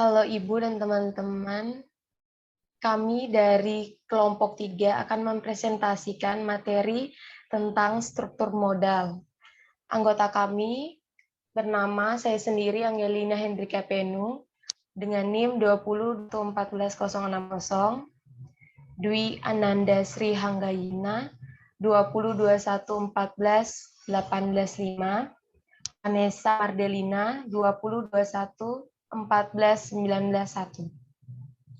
Halo Ibu dan teman-teman, kami dari kelompok 3 akan mempresentasikan materi tentang struktur modal. Anggota kami bernama saya sendiri Angelina Hendrika Penu dengan NIM 20140060, Dwi Ananda Sri Hanggayina 2021141815, Vanessa Mardelina 20211491.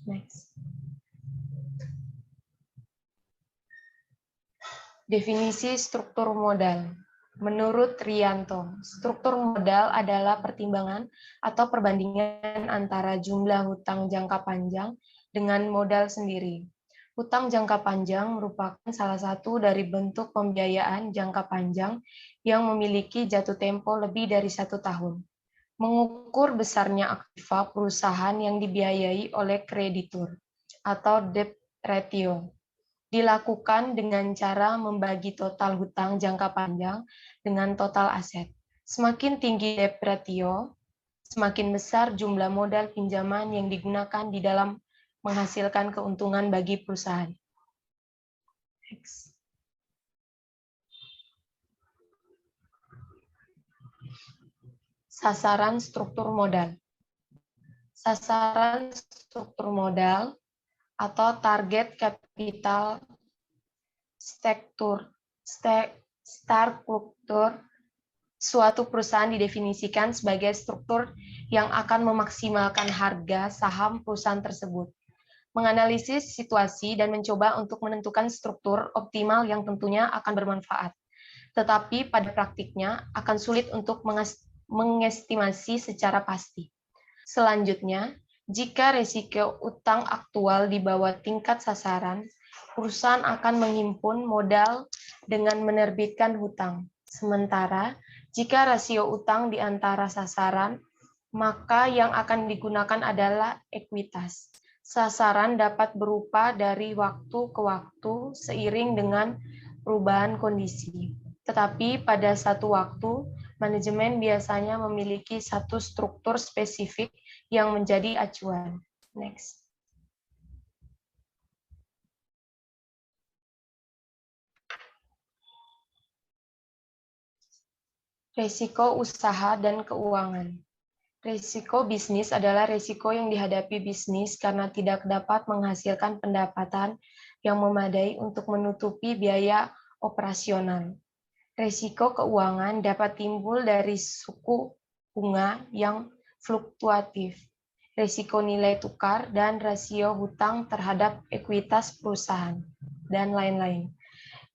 Next. Definisi struktur modal. Menurut Rianto, struktur modal adalah pertimbangan atau perbandingan antara jumlah hutang jangka panjang dengan modal sendiri. Hutang jangka panjang merupakan salah satu dari bentuk pembiayaan jangka panjang yang memiliki jatuh tempo lebih dari 1 tahun. Mengukur besarnya aktiva perusahaan yang dibiayai oleh kreditur atau debt ratio. Dilakukan dengan cara membagi total hutang jangka panjang dengan total aset. Semakin tinggi debt ratio, semakin besar jumlah modal pinjaman yang digunakan di dalam menghasilkan keuntungan bagi perusahaan. Next. Sasaran struktur modal. Sasaran struktur modal atau target capital struktur suatu perusahaan didefinisikan sebagai struktur yang akan memaksimalkan harga saham perusahaan tersebut. Menganalisis situasi dan mencoba untuk menentukan struktur optimal yang tentunya akan bermanfaat. Tetapi pada praktiknya akan sulit untuk mengestimasi secara pasti. Selanjutnya, jika risiko utang aktual di bawah tingkat sasaran, perusahaan akan menghimpun modal dengan menerbitkan hutang. Sementara, jika rasio utang di antara sasaran, maka yang akan digunakan adalah ekuitas. Sasaran dapat berupa dari waktu ke waktu seiring dengan perubahan kondisi. Tetapi pada satu waktu, manajemen biasanya memiliki satu struktur spesifik yang menjadi acuan. Next. Risiko usaha dan keuangan. Risiko bisnis adalah risiko yang dihadapi bisnis karena tidak dapat menghasilkan pendapatan yang memadai untuk menutupi biaya operasional. Risiko keuangan dapat timbul dari suku bunga yang fluktuatif, risiko nilai tukar, dan rasio hutang terhadap ekuitas perusahaan, dan lain-lain.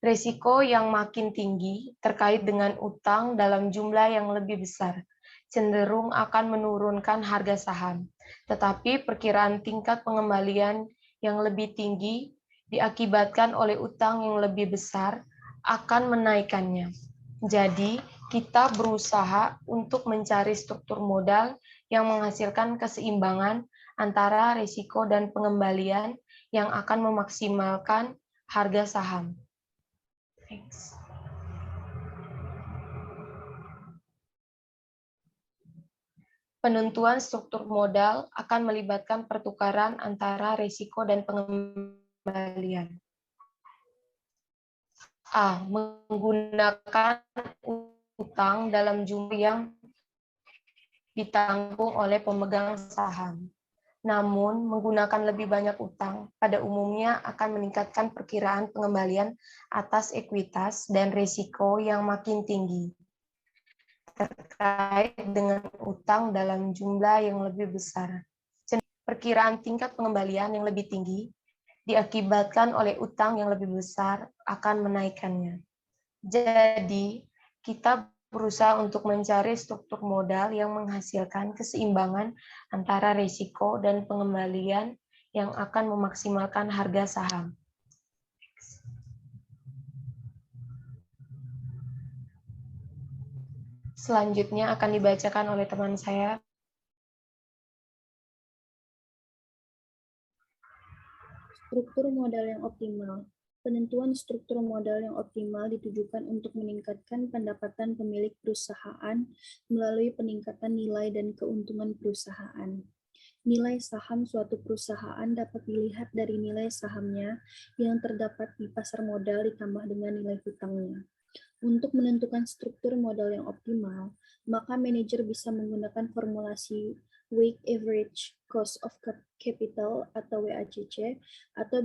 Risiko yang makin tinggi terkait dengan utang dalam jumlah yang lebih besar cenderung akan menurunkan harga saham, tetapi perkiraan tingkat pengembalian yang lebih tinggi diakibatkan oleh utang yang lebih besar akan menaikkannya. Jadi, kita berusaha untuk mencari struktur modal yang menghasilkan keseimbangan antara risiko dan pengembalian yang akan memaksimalkan harga saham. Thanks. Penentuan struktur modal akan melibatkan pertukaran antara risiko dan pengembalian. A. Menggunakan utang dalam jumlah yang ditanggung oleh pemegang saham. Namun, menggunakan lebih banyak utang pada umumnya akan meningkatkan perkiraan pengembalian atas ekuitas dan risiko yang makin tinggi terkait dengan utang dalam jumlah yang lebih besar. Perkiraan tingkat pengembalian yang lebih tinggi diakibatkan oleh utang yang lebih besar akan menaikkannya. Jadi, kita berusaha untuk mencari struktur modal yang menghasilkan keseimbangan antara risiko dan pengembalian yang akan memaksimalkan harga saham. Selanjutnya akan dibacakan oleh teman saya. Struktur modal yang optimal. Penentuan struktur modal yang optimal ditujukan untuk meningkatkan pendapatan pemilik perusahaan melalui peningkatan nilai dan keuntungan perusahaan. Nilai saham suatu perusahaan dapat dilihat dari nilai sahamnya yang terdapat di pasar modal ditambah dengan nilai hutangnya. Untuk menentukan struktur modal yang optimal, maka manajer bisa menggunakan formulasi Weighted Average Cost of Capital atau WACC atau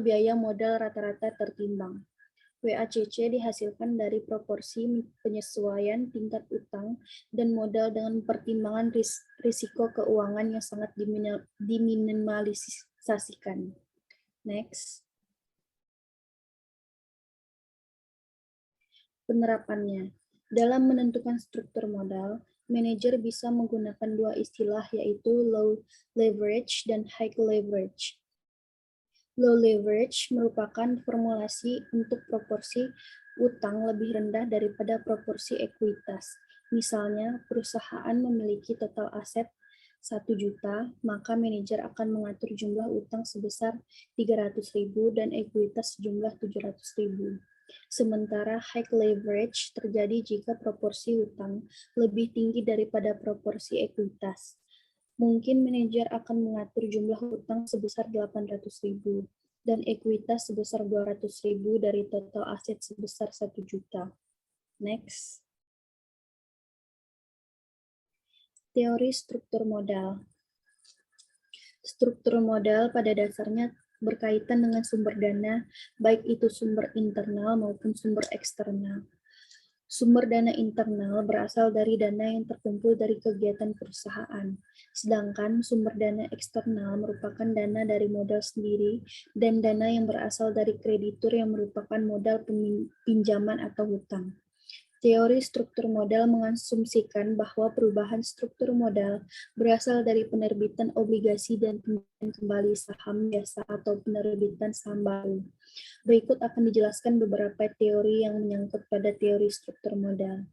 biaya modal rata-rata tertimbang. WACC dihasilkan dari proporsi penyesuaian tingkat utang dan modal dengan pertimbangan risiko keuangan yang sangat diminimalisasikan. Next. Penerapannya. Dalam menentukan struktur modal, manajer bisa menggunakan dua istilah yaitu low leverage dan high leverage. Low leverage merupakan formulasi untuk proporsi utang lebih rendah daripada proporsi ekuitas. Misalnya, perusahaan memiliki total aset 1 juta, maka manajer akan mengatur jumlah utang sebesar 300.000 dan ekuitas sejumlah 700.000. Sementara high leverage terjadi jika proporsi utang lebih tinggi daripada proporsi ekuitas. Mungkin manajer akan mengatur jumlah utang sebesar 800.000 dan ekuitas sebesar 200.000 dari total aset sebesar 1 juta. Next. Teori struktur modal. Struktur modal pada dasarnya berkaitan dengan sumber dana, baik itu sumber internal maupun sumber eksternal. Sumber dana internal berasal dari dana yang terkumpul dari kegiatan perusahaan, sedangkan sumber dana eksternal merupakan dana dari modal sendiri dan dana yang berasal dari kreditur yang merupakan modal pinjaman atau hutang. Teori struktur modal mengasumsikan bahwa perubahan struktur modal berasal dari penerbitan obligasi dan pembelian kembali saham biasa atau penerbitan saham baru. Berikut akan dijelaskan beberapa teori yang menyangkut pada teori struktur modal.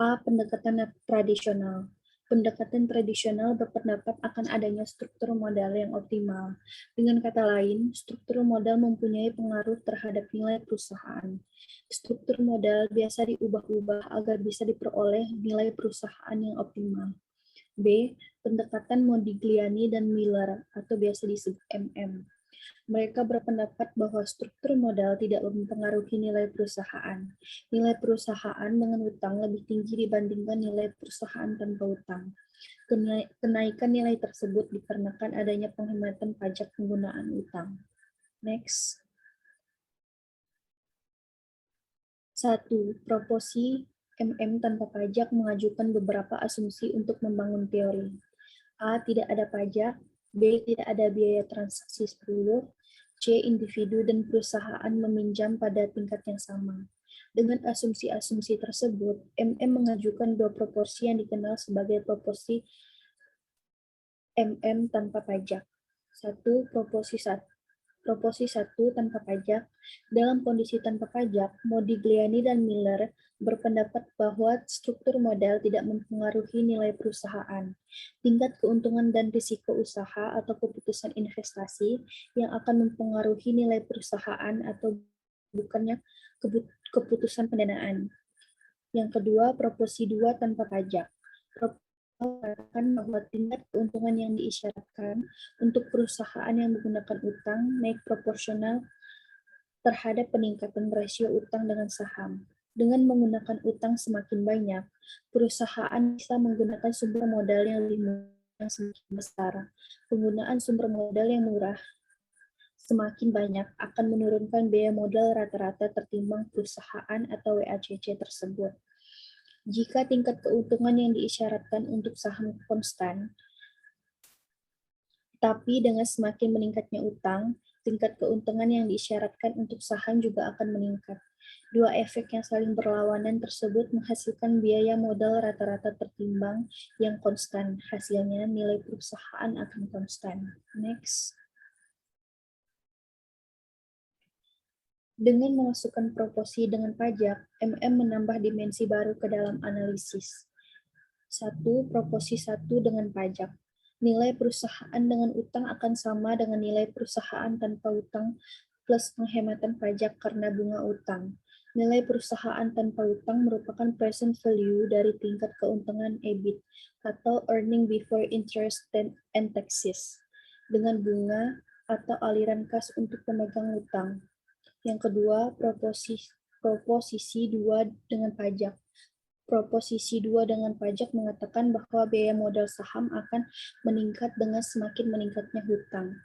A. Pendekatan tradisional. Pendekatan tradisional berpendapat akan adanya struktur modal yang optimal. Dengan kata lain, struktur modal mempunyai pengaruh terhadap nilai perusahaan. Struktur modal biasa diubah-ubah agar bisa diperoleh nilai perusahaan yang optimal. B. Pendekatan Modigliani dan Miller atau biasa disebut MM. Mereka berpendapat bahwa struktur modal tidak mempengaruhi nilai perusahaan. Nilai perusahaan dengan utang lebih tinggi dibandingkan nilai perusahaan tanpa utang. Kenaikan nilai tersebut dikarenakan adanya penghematan pajak penggunaan utang. Next. 1. Proporsi MM tanpa pajak mengajukan beberapa asumsi untuk membangun teori. A. Tidak ada pajak. B. Tidak ada biaya transaksi 10. C. Individu dan perusahaan meminjam pada tingkat yang sama. Dengan asumsi-asumsi tersebut, MM mengajukan dua proporsi yang dikenal sebagai proporsi MM tanpa pajak. 1. Proporsi 1 tanpa pajak. Dalam kondisi tanpa pajak, Modigliani dan Miller berpendapat bahwa struktur modal tidak mempengaruhi nilai perusahaan. Tingkat keuntungan dan risiko usaha atau keputusan investasi yang akan mempengaruhi nilai perusahaan atau bukannya keputusan pendanaan. Yang kedua, proporsi 2 tanpa pajak. Mengatakan bahwa tingkat keuntungan yang diisyaratkan untuk perusahaan yang menggunakan utang naik proporsional terhadap peningkatan rasio utang dengan saham. Dengan menggunakan utang semakin banyak, perusahaan bisa menggunakan sumber modal yang lebih murah yang semakin besar. Penggunaan sumber modal yang murah semakin banyak akan menurunkan biaya modal rata-rata tertimbang perusahaan atau WACC tersebut. Jika tingkat keuntungan yang diisyaratkan untuk saham konstan, tapi dengan semakin meningkatnya utang, tingkat keuntungan yang diisyaratkan untuk saham juga akan meningkat. Dua efek yang saling berlawanan tersebut menghasilkan biaya modal rata-rata tertimbang yang konstan. Hasilnya, nilai perusahaan akan konstan. Next. Dengan memasukkan proporsi dengan pajak, MM menambah dimensi baru ke dalam analisis. 1. Proporsi 1 dengan pajak. Nilai perusahaan dengan utang akan sama dengan nilai perusahaan tanpa utang plus penghematan pajak karena bunga utang. Nilai perusahaan tanpa utang merupakan present value dari tingkat keuntungan EBIT atau earning before interest and taxes dengan bunga atau aliran kas untuk pemegang utang. Yang kedua, proposisi 2 dengan pajak. Proposisi 2 dengan pajak mengatakan bahwa biaya modal saham akan meningkat dengan semakin meningkatnya hutang.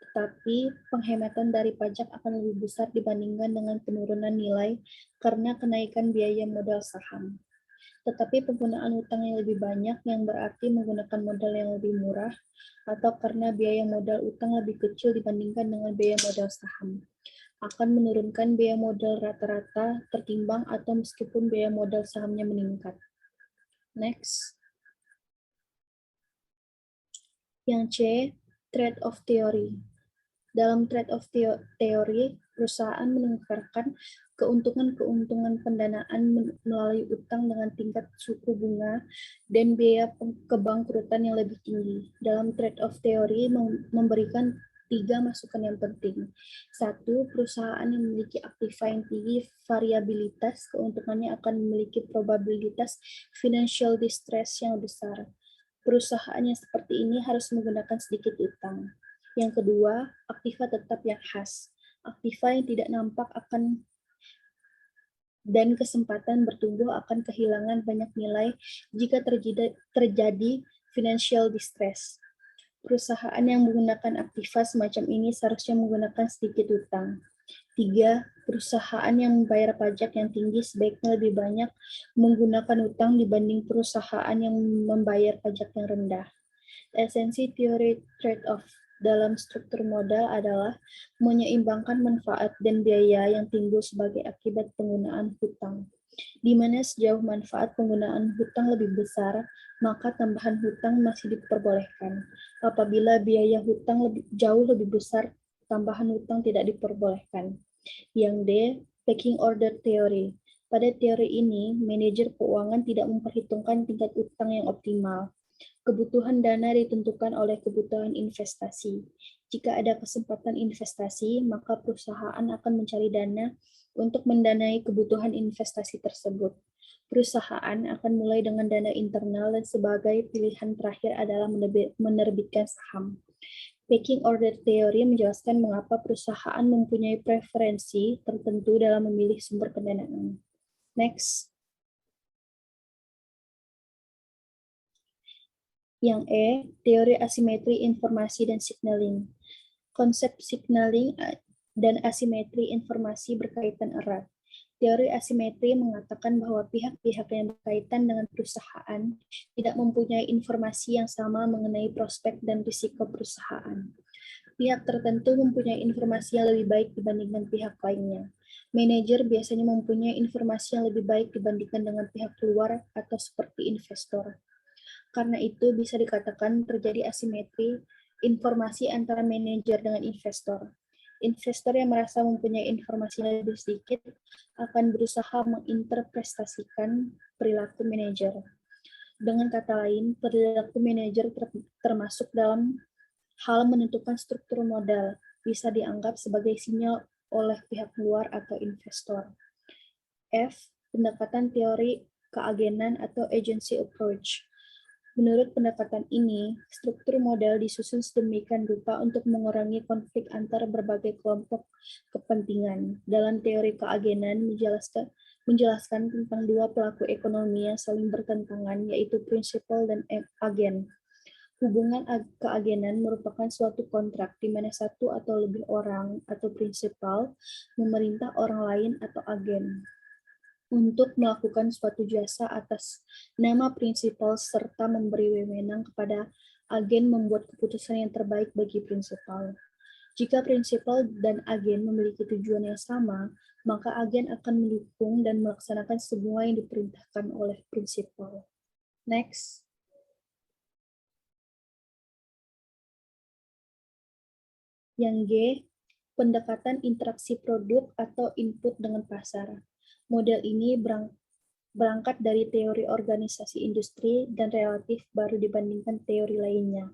Tetapi penghematan dari pajak akan lebih besar dibandingkan dengan penurunan nilai karena kenaikan biaya modal saham. Tetapi penggunaan utang yang lebih banyak yang berarti menggunakan modal yang lebih murah atau karena biaya modal utang lebih kecil dibandingkan dengan biaya modal saham akan menurunkan biaya modal rata-rata tertimbang atau meskipun biaya modal sahamnya meningkat. Next. Yang C, trade-off theory. Dalam trade-off teori, perusahaan menukarkan keuntungan-keuntungan pendanaan melalui utang dengan tingkat suku bunga dan biaya kebangkrutan yang lebih tinggi. Dalam trade-off teori memberikan 3 masukan yang penting. 1, perusahaan yang memiliki aktiva yang tinggi variabilitas, keuntungannya akan memiliki probabilitas financial distress yang besar. Perusahaan yang seperti ini harus menggunakan sedikit utang. Yang kedua, aktiva tetap yang khas. Aktiva yang tidak nampak akan dan kesempatan bertumbuh akan kehilangan banyak nilai jika terjadi financial distress. Perusahaan yang menggunakan aktiva semacam ini seharusnya menggunakan sedikit utang. 3, perusahaan yang membayar pajak yang tinggi sebaiknya lebih banyak menggunakan utang dibanding perusahaan yang membayar pajak yang rendah. Esensi teori trade-off dalam struktur modal adalah menyeimbangkan manfaat dan biaya yang timbul sebagai akibat penggunaan hutang. Di mana sejauh manfaat penggunaan hutang lebih besar, maka tambahan hutang masih diperbolehkan. Apabila biaya hutang jauh lebih besar, tambahan hutang tidak diperbolehkan. Yang D, pecking order theory. Pada teori ini, manajer keuangan tidak memperhitungkan tingkat utang yang optimal. Kebutuhan dana ditentukan oleh kebutuhan investasi. Jika ada kesempatan investasi, maka perusahaan akan mencari dana untuk mendanai kebutuhan investasi tersebut. Perusahaan akan mulai dengan dana internal dan sebagai pilihan terakhir adalah menerbitkan saham. Pecking order theory menjelaskan mengapa perusahaan mempunyai preferensi tertentu dalam memilih sumber pendanaan. Next. Yang E, teori asimetri informasi dan signaling. Konsep signaling dan asimetri informasi berkaitan erat. Teori asimetri mengatakan bahwa pihak-pihak yang berkaitan dengan perusahaan tidak mempunyai informasi yang sama mengenai prospek dan risiko perusahaan. Pihak tertentu mempunyai informasi yang lebih baik dibandingkan pihak lainnya. Manajer biasanya mempunyai informasi yang lebih baik dibandingkan dengan pihak luar atau seperti investor. Karena itu bisa dikatakan terjadi asimetri informasi antara manajer dengan investor. Investor yang merasa mempunyai informasi yang lebih sedikit akan berusaha menginterpretasikan perilaku manajer. Dengan kata lain, perilaku manajer termasuk dalam hal menentukan struktur modal, bisa dianggap sebagai sinyal oleh pihak luar atau investor. F. Pendekatan teori keagenan atau agency approach. Menurut pendekatan ini, struktur modal disusun sedemikian rupa untuk mengurangi konflik antar berbagai kelompok kepentingan. Dalam teori keagenan menjelaskan tentang dua pelaku ekonomi yang saling bertentangan, yaitu prinsipal dan agen. Hubungan keagenan merupakan suatu kontrak di mana satu atau lebih orang atau prinsipal memerintah orang lain atau agen untuk melakukan suatu jasa atas nama prinsipal serta memberi wewenang kepada agen membuat keputusan yang terbaik bagi prinsipal. Jika prinsipal dan agen memiliki tujuan yang sama, maka agen akan mendukung dan melaksanakan semua yang diperintahkan oleh prinsipal. Next. Yang G, pendekatan interaksi produk atau input dengan pasar. Model ini berangkat dari teori organisasi industri dan relatif baru dibandingkan teori lainnya.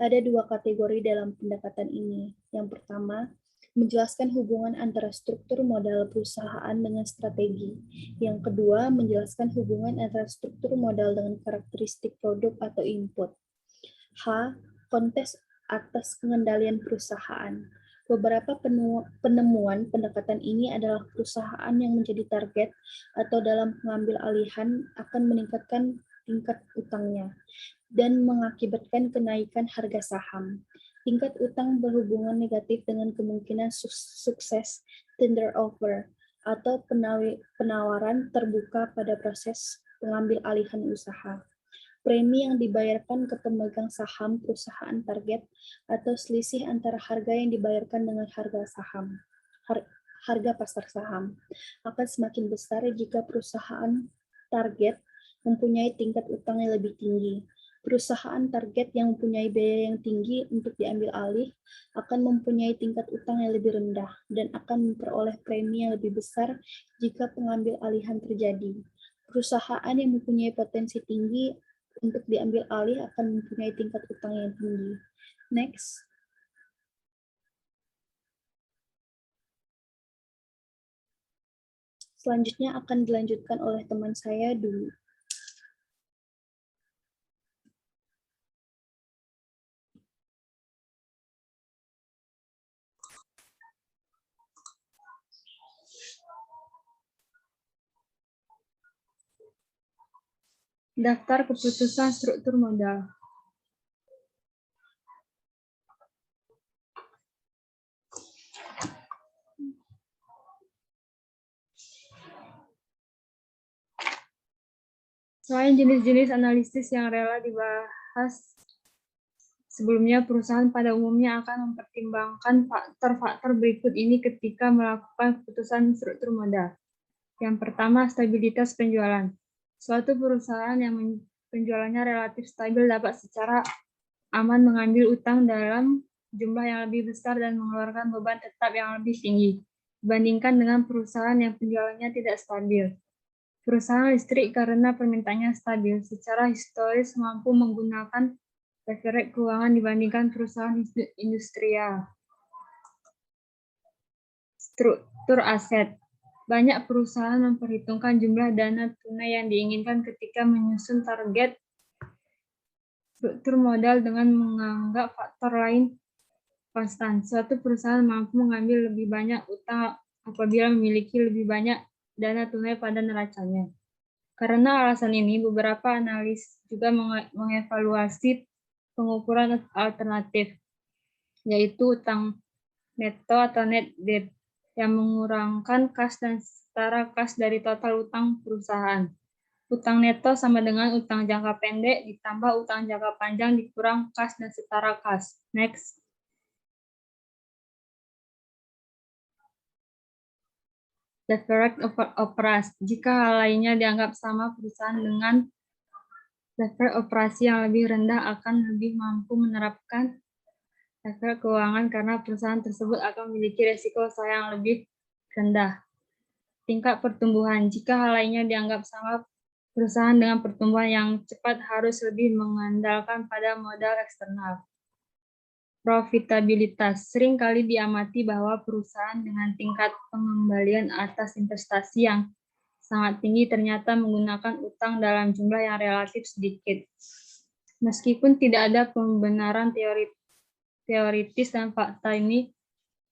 Ada dua kategori dalam pendekatan ini. Yang pertama, menjelaskan hubungan antara struktur modal perusahaan dengan strategi. Yang kedua, menjelaskan hubungan antara struktur modal dengan karakteristik produk atau input. H. Konteks atas pengendalian perusahaan. Beberapa penemuan pendekatan ini adalah perusahaan yang menjadi target atau dalam pengambil alihan akan meningkatkan tingkat utangnya dan mengakibatkan kenaikan harga saham. Tingkat utang berhubungan negatif dengan kemungkinan sukses tender offer atau penawaran terbuka pada proses pengambil alihan usaha. Premi yang dibayarkan ke pemegang saham perusahaan target atau selisih antara harga yang dibayarkan dengan harga saham, harga pasar saham, akan semakin besar jika perusahaan target mempunyai tingkat utang yang lebih tinggi. Perusahaan target yang mempunyai biaya yang tinggi untuk diambil alih akan mempunyai tingkat utang yang lebih rendah dan akan memperoleh premi yang lebih besar jika pengambil alihan terjadi. Perusahaan yang mempunyai potensi tinggi untuk diambil alih akan mempunyai tingkat utang yang tinggi. Next. Selanjutnya akan dilanjutkan oleh teman saya dulu. Daftar keputusan struktur modal. Selain jenis-jenis analisis yang rela dibahas sebelumnya, perusahaan pada umumnya akan mempertimbangkan faktor-faktor berikut ini ketika melakukan keputusan struktur modal. Yang pertama, stabilitas penjualan. Suatu perusahaan yang penjualannya relatif stabil dapat secara aman mengambil utang dalam jumlah yang lebih besar dan mengeluarkan beban tetap yang lebih tinggi dibandingkan dengan perusahaan yang penjualannya tidak stabil. Perusahaan listrik karena permintaannya stabil secara historis mampu menggunakan leverage keuangan dibandingkan perusahaan industrial. Struktur aset. Banyak perusahaan memperhitungkan jumlah dana tunai yang diinginkan ketika menyusun target struktur modal dengan menganggap faktor lain konstan. Suatu perusahaan mampu mengambil lebih banyak utang apabila memiliki lebih banyak dana tunai pada neracanya. Karena alasan ini, beberapa analis juga mengevaluasi pengukuran alternatif, yaitu utang neto atau net debt, yang mengurangkan kas dan setara kas dari total utang perusahaan. Utang neto sama dengan utang jangka pendek ditambah utang jangka panjang dikurang kas dan setara kas. Next. Leverage operasi. Jika hal lainnya dianggap sama, perusahaan dengan leverage operasi yang lebih rendah akan lebih mampu menerapkan leverage keuangan karena perusahaan tersebut akan memiliki risiko usaha yang lebih rendah. Tingkat pertumbuhan. Jika hal lainnya dianggap sama, perusahaan dengan pertumbuhan yang cepat harus lebih mengandalkan pada modal eksternal. Profitabilitas. Seringkali diamati bahwa perusahaan dengan tingkat pengembalian atas investasi yang sangat tinggi ternyata menggunakan utang dalam jumlah yang relatif sedikit. Meskipun tidak ada pembenaran teoritis dan fakta ini,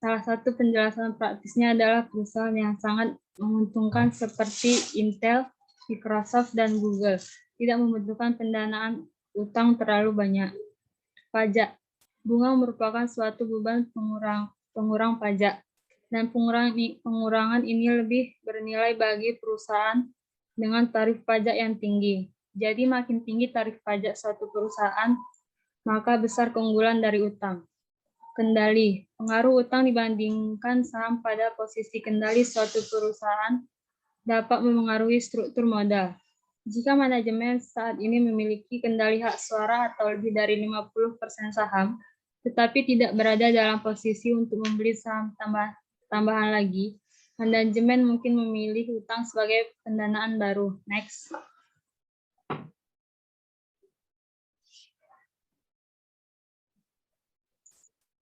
salah satu penjelasan praktisnya adalah perusahaan yang sangat menguntungkan seperti Intel, Microsoft, dan Google tidak membutuhkan pendanaan utang terlalu banyak. Pajak. Bunga merupakan suatu beban pengurang pajak, dan pengurangan ini lebih bernilai bagi perusahaan dengan tarif pajak yang tinggi. Jadi makin tinggi tarif pajak suatu perusahaan, maka besar keunggulan dari utang. Kendali. Pengaruh utang dibandingkan saham pada posisi kendali suatu perusahaan dapat memengaruhi struktur modal. Jika manajemen saat ini memiliki kendali hak suara atau lebih dari 50% saham, tetapi tidak berada dalam posisi untuk membeli saham tambahan lagi, manajemen mungkin memilih utang sebagai pendanaan baru. Next.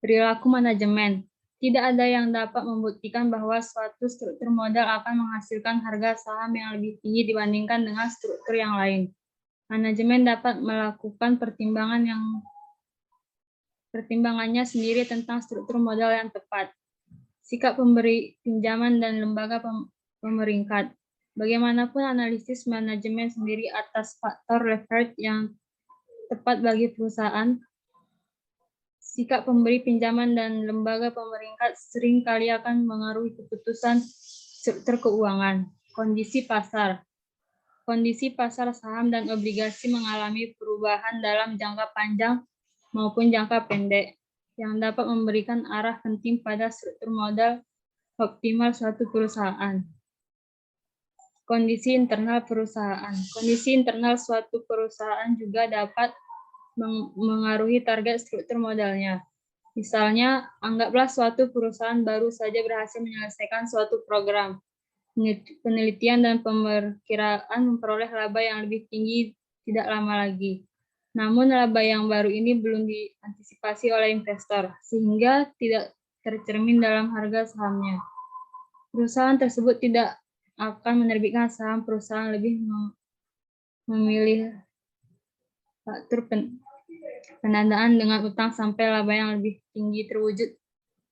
Perilaku manajemen. Tidak ada yang dapat membuktikan bahwa suatu struktur modal akan menghasilkan harga saham yang lebih tinggi dibandingkan dengan struktur yang lain. Manajemen dapat melakukan pertimbangannya sendiri tentang struktur modal yang tepat. Sikap pemberi pinjaman dan lembaga pemeringkat. Bagaimanapun analisis manajemen sendiri atas faktor leverage yang tepat bagi perusahaan, sikap pemberi pinjaman dan lembaga pemeringkat seringkali akan mengaruhi keputusan struktur keuangan. Kondisi pasar. Kondisi pasar saham dan obligasi mengalami perubahan dalam jangka panjang maupun jangka pendek yang dapat memberikan arah penting pada struktur modal optimal suatu perusahaan. Kondisi internal perusahaan. Kondisi internal suatu perusahaan juga dapat mengaruhi target struktur modalnya. Misalnya, anggaplah suatu perusahaan baru saja berhasil menyelesaikan suatu program penelitian dan pemerkiraan memperoleh laba yang lebih tinggi tidak lama lagi. Namun, laba yang baru ini belum diantisipasi oleh investor, sehingga tidak tercermin dalam harga sahamnya. Perusahaan tersebut tidak akan menerbitkan saham perusahaan lebih memilih faktur pendanaan dengan utang sampai laba yang lebih tinggi terwujud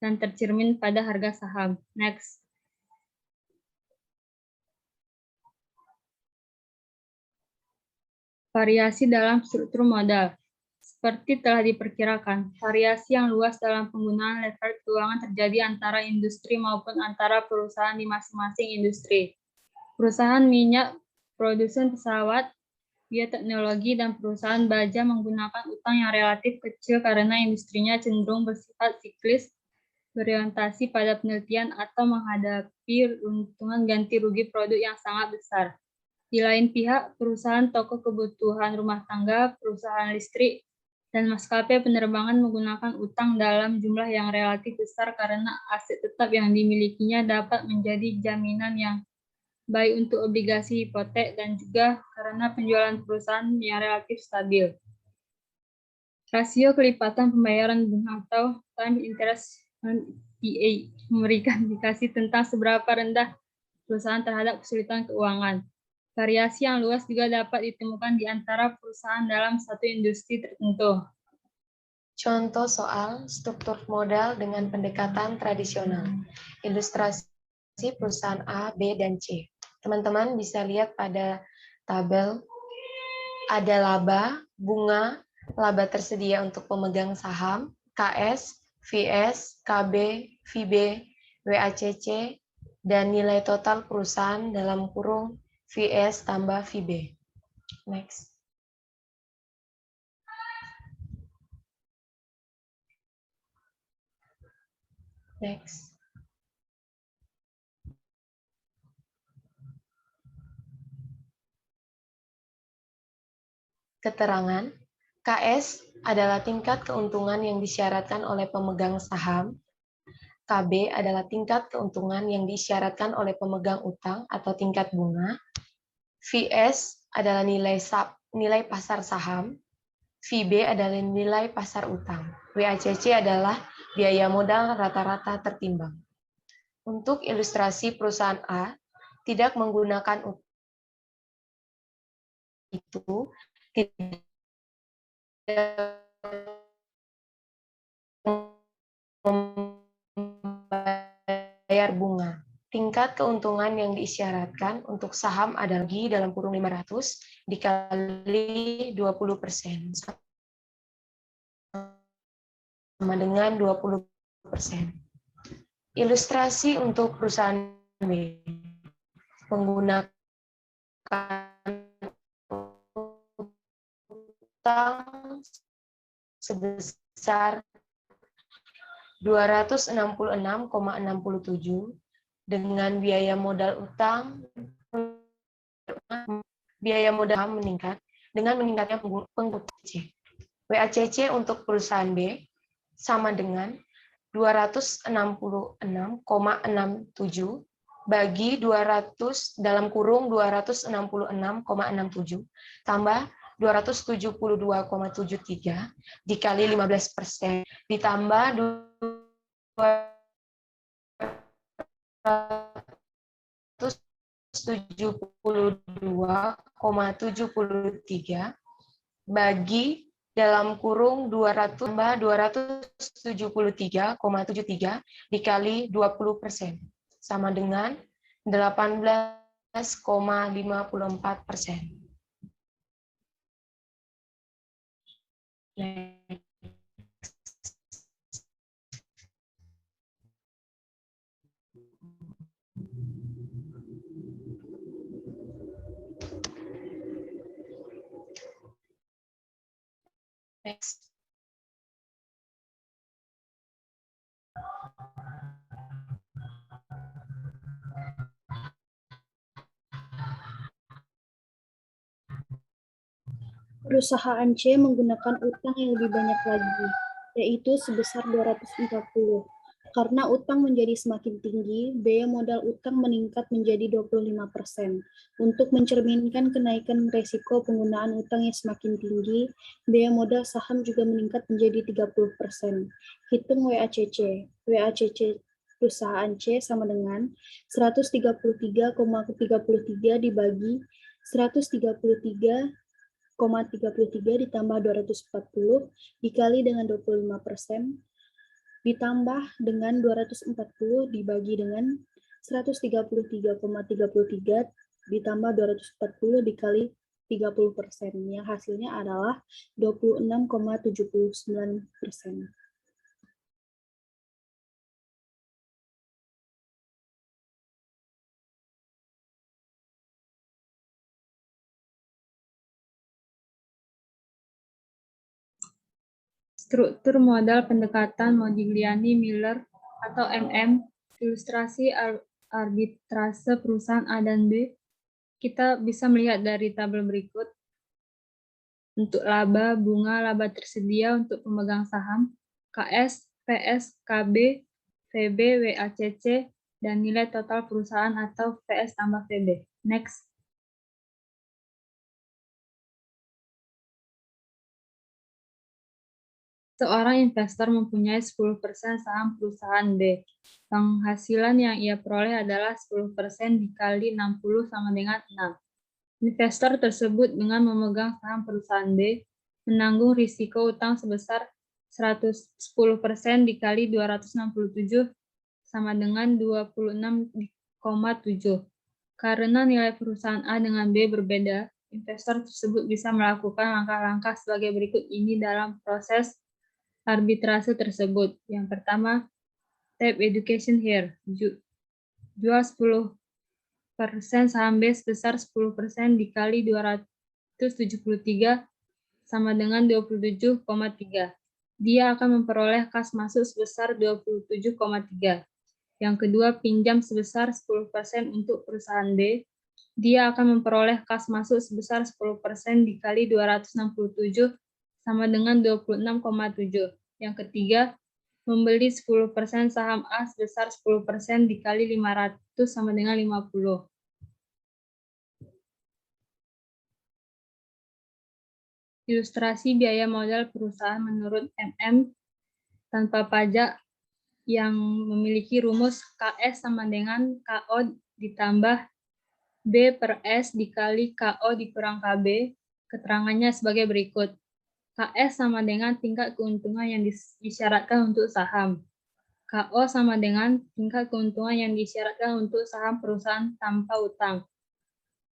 dan tercermin pada harga saham. Next. Variasi dalam struktur modal. Seperti telah diperkirakan, variasi yang luas dalam penggunaan leverage keuangan terjadi antara industri maupun antara perusahaan di masing-masing industri. Perusahaan minyak, produsen pesawat, bioteknologi, dan perusahaan baja menggunakan utang yang relatif kecil karena industrinya cenderung bersifat siklis, berorientasi pada penelitian atau menghadapi untungan ganti rugi produk yang sangat besar. Di lain pihak, perusahaan toko kebutuhan rumah tangga, perusahaan listrik, dan maskapai penerbangan menggunakan utang dalam jumlah yang relatif besar karena aset tetap yang dimilikinya dapat menjadi jaminan yang baik untuk obligasi hipotek dan juga karena penjualan perusahaan yang relatif stabil. Rasio kelipatan pembayaran bunga atau time interest PA memberikan indikasi tentang seberapa rendah perusahaan terhadap kesulitan keuangan. Variasi yang luas juga dapat ditemukan di antara perusahaan dalam satu industri tertentu. Contoh soal struktur modal dengan pendekatan tradisional. Ilustrasi perusahaan A, B, dan C. Teman-teman bisa lihat pada tabel ada laba, bunga, laba tersedia untuk pemegang saham, KS, VS, KB, VB, WACC, dan nilai total perusahaan dalam kurung VS tambah VB. Next. Next. Keterangan, KS adalah tingkat keuntungan yang disyaratkan oleh pemegang saham, KB adalah tingkat keuntungan yang disyaratkan oleh pemegang utang atau tingkat bunga, VS adalah nilai pasar saham, VB adalah nilai pasar utang, WACC adalah biaya modal rata-rata tertimbang. Untuk ilustrasi perusahaan A, tidak menggunakan utang itu, tidak membayar bunga. Tingkat keuntungan yang diisyaratkan untuk saham adalah dalam kurung 500 dikali 20%. Sama dengan 20%. Ilustrasi untuk perusahaan B. Menggunakan utang sebesar 266,67 dengan biaya modal utang meningkat dengan meningkatnya penggunaan C. WACC untuk perusahaan B sama dengan 266,67 bagi 200 dalam kurung 266,67 tambah 272,73 dikali 15% ditambah 272,73 bagi dalam kurung 273,73 dikali 20% sama dengan 18,54%. Next. Perusahaan C menggunakan utang yang lebih banyak lagi, yaitu sebesar 240. Karena utang menjadi semakin tinggi, biaya modal utang meningkat menjadi 25%. Untuk mencerminkan kenaikan risiko penggunaan utang yang semakin tinggi, biaya modal saham juga meningkat menjadi 30%. Hitung WACC. WACC perusahaan C sama dengan 133,33 dibagi 133,33 ditambah 240 dikali dengan 25% ditambah dengan 240 dibagi dengan 133,33 ditambah 240 dikali 30%. Yang hasilnya adalah 26,79%. Struktur modal pendekatan Modigliani-Miller atau MM, ilustrasi arbitrase perusahaan A dan B, kita bisa melihat dari tabel berikut. Untuk laba, bunga, laba tersedia untuk pemegang saham, KS, PS, KB, VB, WACC, dan nilai total perusahaan atau PS tambah VB. Next. Seorang investor mempunyai 10% saham perusahaan B. Penghasilan yang ia peroleh adalah 10% dikali 60 sama dengan 6. Investor tersebut dengan memegang saham perusahaan B menanggung risiko utang sebesar 10% dikali 267 sama dengan 26,7. Karena nilai perusahaan A dengan B berbeda, investor tersebut bisa melakukan langkah-langkah sebagai berikut ini dalam proses arbitrase tersebut. Yang pertama, tab education here. Jual 10% saham B sebesar 10% dikali 273 sama dengan 27,3. Dia akan memperoleh kas masuk sebesar 27,3. Yang kedua, pinjam sebesar 10% untuk perusahaan B. Dia akan memperoleh kas masuk sebesar 10% dikali 267 sama dengan 26,7. Yang ketiga, membeli 10% saham A sebesar 10% dikali 500 sama dengan 50. Ilustrasi biaya modal perusahaan menurut MM tanpa pajak yang memiliki rumus KS sama dengan KO ditambah B per S dikali KO dikurang KB. Keterangannya sebagai berikut. KS sama dengan tingkat keuntungan yang disyaratkan untuk saham. KO sama dengan tingkat keuntungan yang disyaratkan untuk saham perusahaan tanpa utang.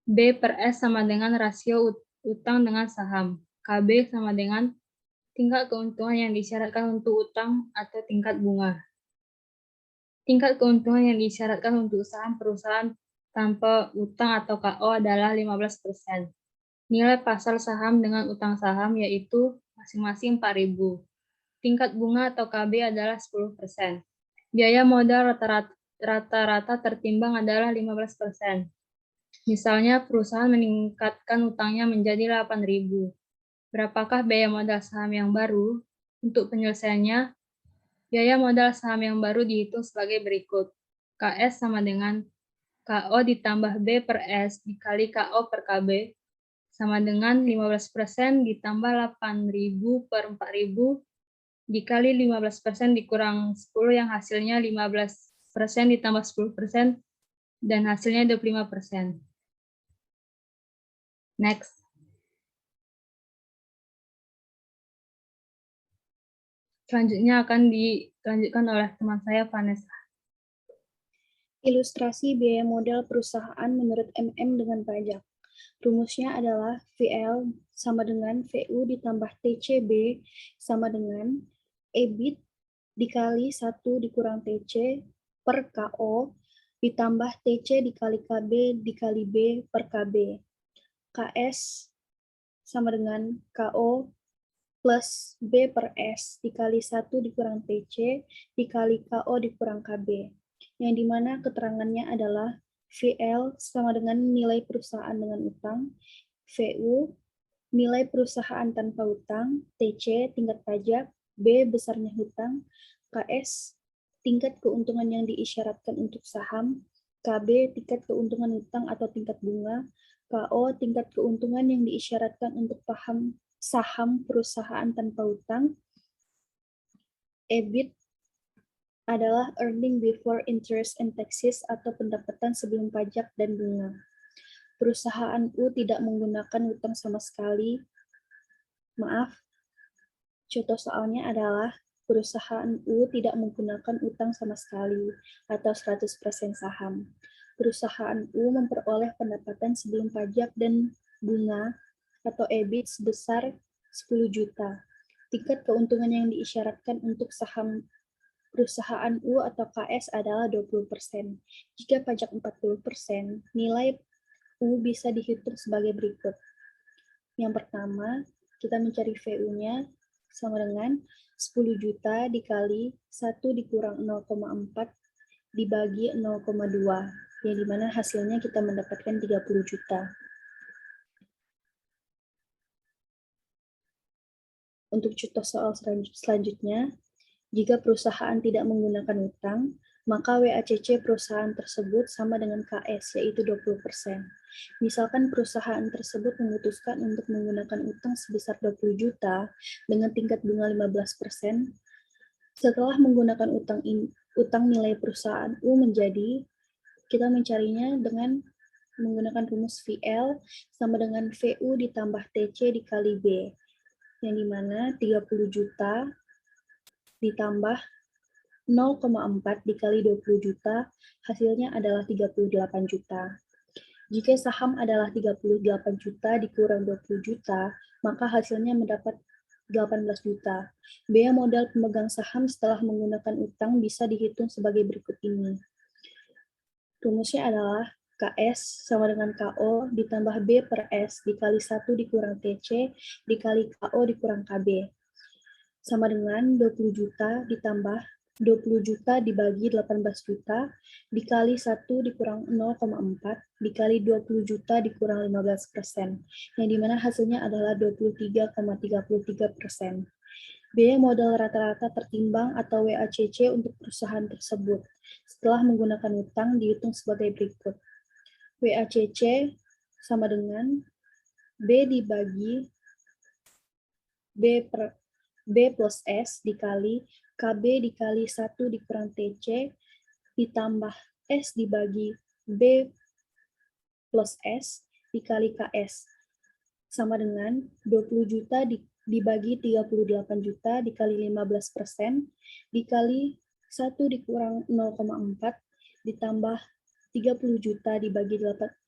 B per S sama dengan rasio utang dengan saham. KB sama dengan tingkat keuntungan yang disyaratkan untuk utang atau tingkat bunga. Tingkat keuntungan yang disyaratkan untuk saham perusahaan tanpa utang atau KO adalah 15%. Nilai pasar saham dengan utang saham yaitu masing-masing 4.000. Tingkat bunga atau KB adalah 10%. Biaya modal rata-rata tertimbang adalah 15%. Misalnya perusahaan meningkatkan utangnya menjadi 8.000. Berapakah biaya modal saham yang baru? Untuk penyelesaiannya, biaya modal saham yang baru dihitung sebagai berikut. KS sama dengan KO ditambah B per S dikali KO per KB sama dengan 15% ditambah 8.000 per 4.000 dikali 15% dikurang 10 yang hasilnya 15 ditambah 10% dan hasilnya 25%. Next. Selanjutnya akan dilanjutkan oleh teman saya, Vanessa. Ilustrasi biaya modal perusahaan menurut MM dengan pajak. Rumusnya adalah VL sama dengan VU ditambah TCB sama dengan EBIT dikali 1 dikurang TC per KO ditambah TC dikali KB dikali B per KB. KS sama dengan KO plus B per S dikali 1 dikurang TC dikali KO dikurang KB. Yang dimana keterangannya adalah VL sama dengan nilai perusahaan dengan utang, VU nilai perusahaan tanpa utang, TC tingkat pajak, B besarnya hutang, KS tingkat keuntungan yang diisyaratkan untuk saham, KB tingkat keuntungan hutang atau tingkat bunga, KO tingkat keuntungan yang diisyaratkan untuk saham perusahaan tanpa utang, EBIT adalah earning before interest and taxes atau pendapatan sebelum pajak dan bunga. Perusahaan U tidak menggunakan utang sama sekali. Maaf, contoh soalnya adalah perusahaan U tidak menggunakan utang sama sekali atau 100% saham. Perusahaan U memperoleh pendapatan sebelum pajak dan bunga atau EBIT sebesar 10 juta. Tingkat keuntungan yang diisyaratkan untuk saham perusahaan U atau KS adalah 20%. Jika pajak 40%, nilai U bisa dihitung sebagai berikut. Yang pertama, kita mencari VU-nya sama dengan 10 juta dikali 1 dikurang 0,4 dibagi 0,2, yang dimana hasilnya kita mendapatkan 30 juta. Untuk contoh soal selanjutnya, jika perusahaan tidak menggunakan utang, maka WACC perusahaan tersebut sama dengan KS, yaitu 20%. Misalkan perusahaan tersebut memutuskan untuk menggunakan utang sebesar 20 juta dengan tingkat bunga 15%. Setelah menggunakan utang nilai perusahaan U menjadi, kita mencarinya dengan menggunakan rumus VL sama dengan VU ditambah TC dikali B, yang dimana 30 juta ditambah 0,4 dikali 20 juta, hasilnya adalah 38 juta. Jika saham adalah 38 juta dikurang 20 juta, maka hasilnya mendapat 18 juta. Biaya modal pemegang saham setelah menggunakan utang bisa dihitung sebagai berikut ini. Rumusnya adalah KS sama dengan KO ditambah B per S dikali 1 dikurang TC dikali KO dikurang KB. Sama dengan 20 juta ditambah 20 juta dibagi 18 juta dikali 1 dikurang 0,4 dikali 20 juta dikurang 15%, yang dimana hasilnya adalah 23,33%. Biaya modal rata-rata tertimbang atau WACC untuk perusahaan tersebut setelah menggunakan utang dihitung sebagai berikut. WACC sama dengan B dibagi B plus S dikali KB dikali 1 dikurang TC ditambah S dibagi B plus S dikali KS sama dengan 20 juta dibagi 38 juta dikali 15% dikali 1 dikurang 0,4 ditambah 30 juta dibagi 38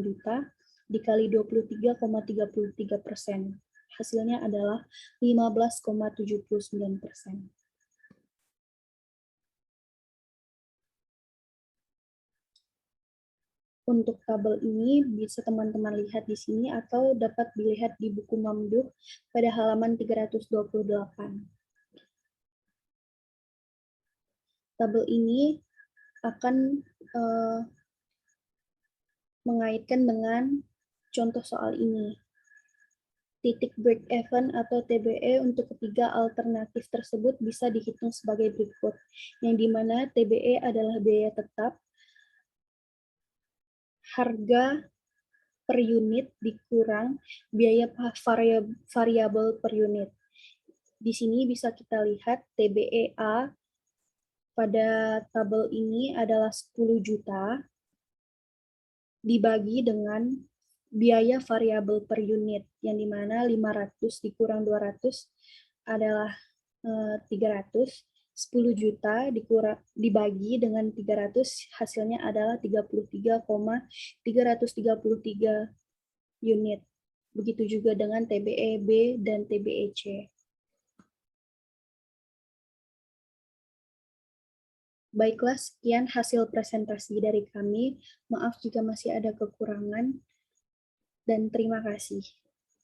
juta dikali 23,33%. Hasilnya adalah 15,79%. Untuk tabel ini bisa teman-teman lihat di sini atau dapat dilihat di buku Mamduh pada halaman 328. Tabel ini akan mengaitkan dengan contoh soal ini. Titik break even atau TBE untuk ketiga alternatif tersebut bisa dihitung sebagai berikut, yang dimana TBE adalah biaya tetap, harga per unit dikurang biaya variabel per unit. Di sini bisa kita lihat TBE A pada tabel ini adalah 10 juta dibagi dengan biaya variabel per unit, yang dimana 500 dikurang 200 adalah 300, 10 juta dibagi dengan 300, hasilnya adalah 33,333 unit. Begitu juga dengan TBEB dan TBEC. Baiklah, sekian hasil presentasi dari kami. Maaf jika masih ada kekurangan, dan terima kasih.